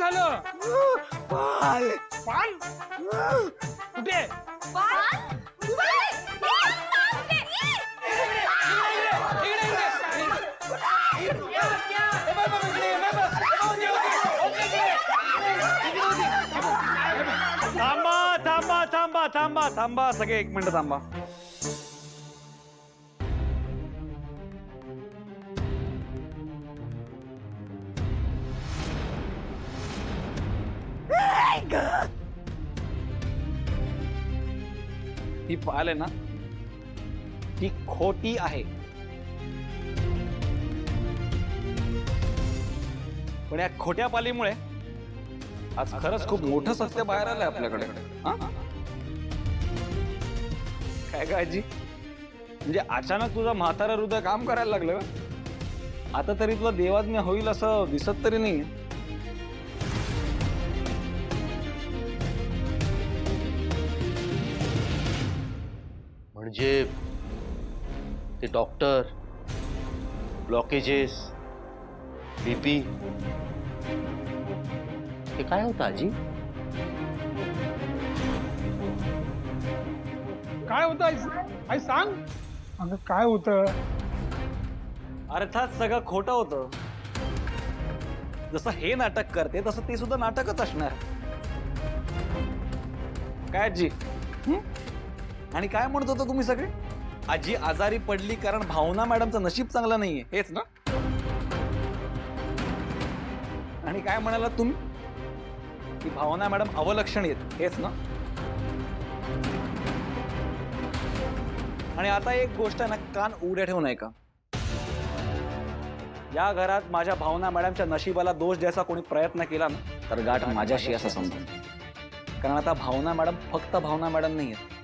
झालं? पाल पाल कुठे? थांबा थांबा थांबा थांबा थांबा सगळे 1 मिनिट थांबा. ही पाल आहे ना, ती खोटी आहे. पण या खोट्या पालीमुळे आज खरंच खूप मोठं सत्य बाहेर आलंय आपल्याकडे. काय काळजी म्हणजे अचानक तुझं म्हातारा हृदय काम करायला लागलं. आता तरी तुला देवाज्ञ होईल असं दिसत तरी नाही. म्हणजे ते डॉक्टर, ब्लॉकेजेस, बीपी, हे काय होतं आजी? काय होतं आई सांग. अगं काय होतं? अर्थात सगळं खोटं होतं. जसं हे नाटक करते तसं ते सुद्धा नाटकच असणार. काय आजी? आणि काय म्हणत होता तुम्ही सगळे? आजी आजारी पडली कारण भावना मॅडमचं नशीब चांगलं नाहीये, हेच ना? आणि काय म्हणाला तुम्ही? की भावना मॅडम अवलक्षणी आहेत, हेच ना? आणि आता एक गोष्ट आहे ना, कान उघडे ठेवून ऐका. या घरात माझ्या भावना मॅडमच्या नशिबाला दोष द्यायचा कोणी प्रयत्न केला ना, तर गाठ माझ्याशी असं समजा. कारण आता भावना मॅडम फक्त भावना मॅडम नाही आहेत,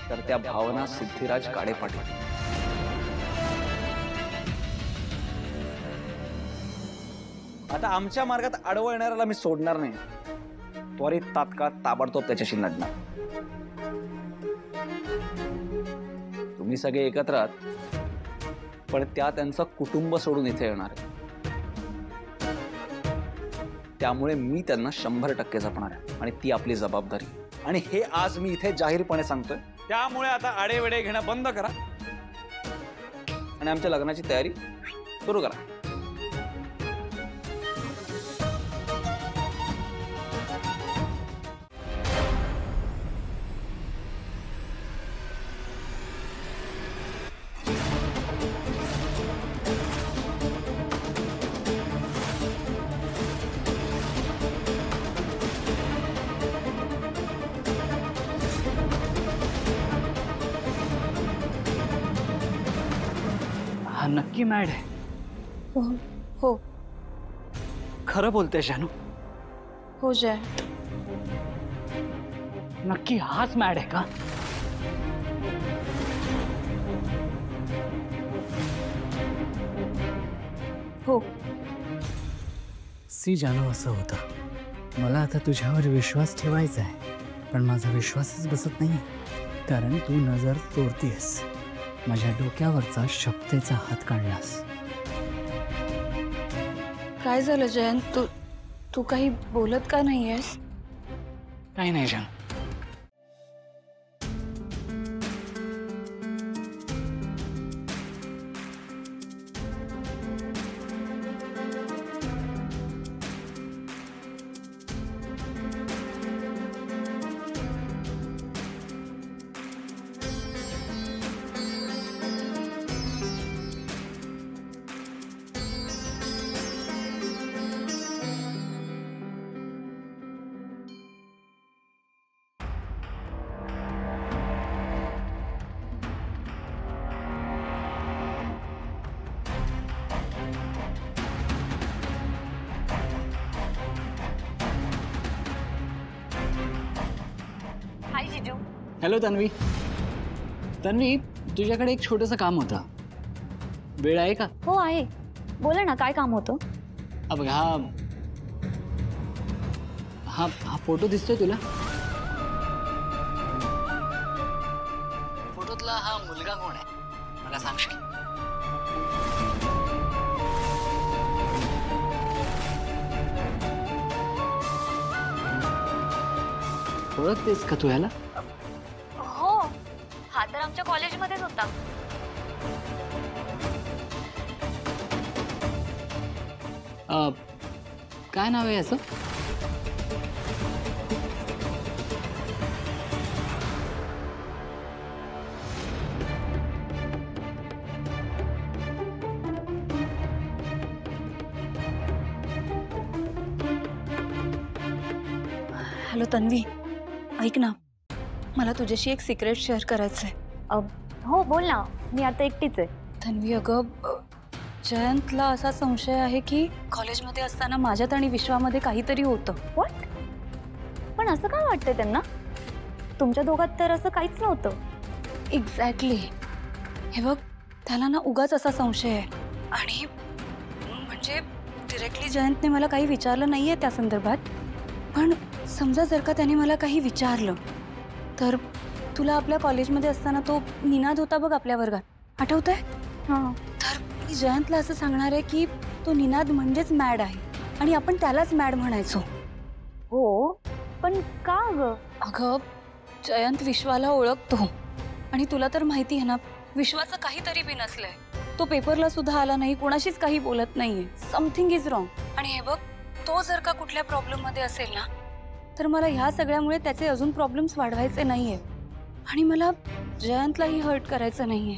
तर त्या भावना सिद्धिराज काळे पाटील. आता आमच्या मार्गात आडवं येणाऱ्याला मी सोडणार नाही. त्वरित तात्काळ ताबडतोब त्याच्याशी लढणार. तुम्ही सगळे एकत्र आहात, पण त्या त्यांचं कुटुंब सोडून इथे येणार आहे. त्यामुळे मी त्यांना 100% जपणार आहे आणि ती आपली जबाबदारी. आणि हे आज मी इथे जाहीरपणे सांगतोय. त्यामुळे आता आडेवेडे घेणं बंद करा आणि आमच्या लग्नाची तयारी सुरू करा. हा नक्की मॅड आहे? हो खरं बोलते जानू? हो जय. नक्की हाच मॅड आहे का? हो. सी जानू, असं होतं. मला आता तुझ्यावर विश्वास ठेवायचा आहे, पण माझा विश्वासच बसत नाही. कारण तू नजर तोडतीयस. माझ्या डोक्यावरचा शक्तीचा हात काढलास. काय झालं जयंत? तू काही बोलत का नाहीयेस? काही नाही जानू. हॅलो तन्वी. तन्वी, तुझ्याकडे एक छोटंसं काम होतं. वेळ आहे का? हो आहे. बोला ना, काय काम होतं? बघ, हा फोटो दिसतोय तुला? फोटोतला हा मुलगा कोण आहे मला सांगशील? ओळखतेस का तू ह्याला? हो, हा तर आमच्या कॉलेजमध्येच होता. काय नाव आहे याचं? हॅलो तन्वी, ऐक ना, मला तुझ्याशी एक सिक्रेट शेअर करायचं आहे. हो बोल ना, मी आता एकटीच आहे. तन्वी अगं, जयंतला असा संशय आहे की कॉलेजमध्ये असताना माझ्यात आणि विश्वामध्ये काहीतरी होतं. व्हॉट? पण असं काय वाटतंय त्यांना? तुमच्या दोघात तर असं काहीच नव्हतं. एक्झॅक्टली. हे बघ, त्याला ना उगाच असा संशय आहे. आणि म्हणजे डिरेक्टली जयंतने मला काही विचारलं नाही आहे त्या संदर्भात, पण समजा जर का त्याने मला काही विचारलं तर, तुला आपल्या कॉलेजमध्ये असताना तो निनाद होता बघ आपल्या वर्गात, आठवतंय? हां. तर मी जयंतला असं सांगणार आहे की तो निनाद म्हणजेच मॅड आहे आणि आपण त्यालाच मॅड म्हणायचो. हो, पण का ग? अगं, जयंत विश्वाला ओळखतो आणि तुला तर माहिती आहे ना, विश्वाचं काहीतरी बी नसलंय. तो पेपरला सुद्धा आला नाही, कोणाशीच काही बोलत नाहीये. Something is wrong. आणि हे बघ, तो जर का कुठल्या प्रॉब्लेममध्ये असेल ना, तर मला ह्या सगळ्यामुळे त्याचे अजून प्रॉब्लेम्स वाढवायचे नाहीये आणि मला जयंतलाही हर्ट करायचं नाहीये.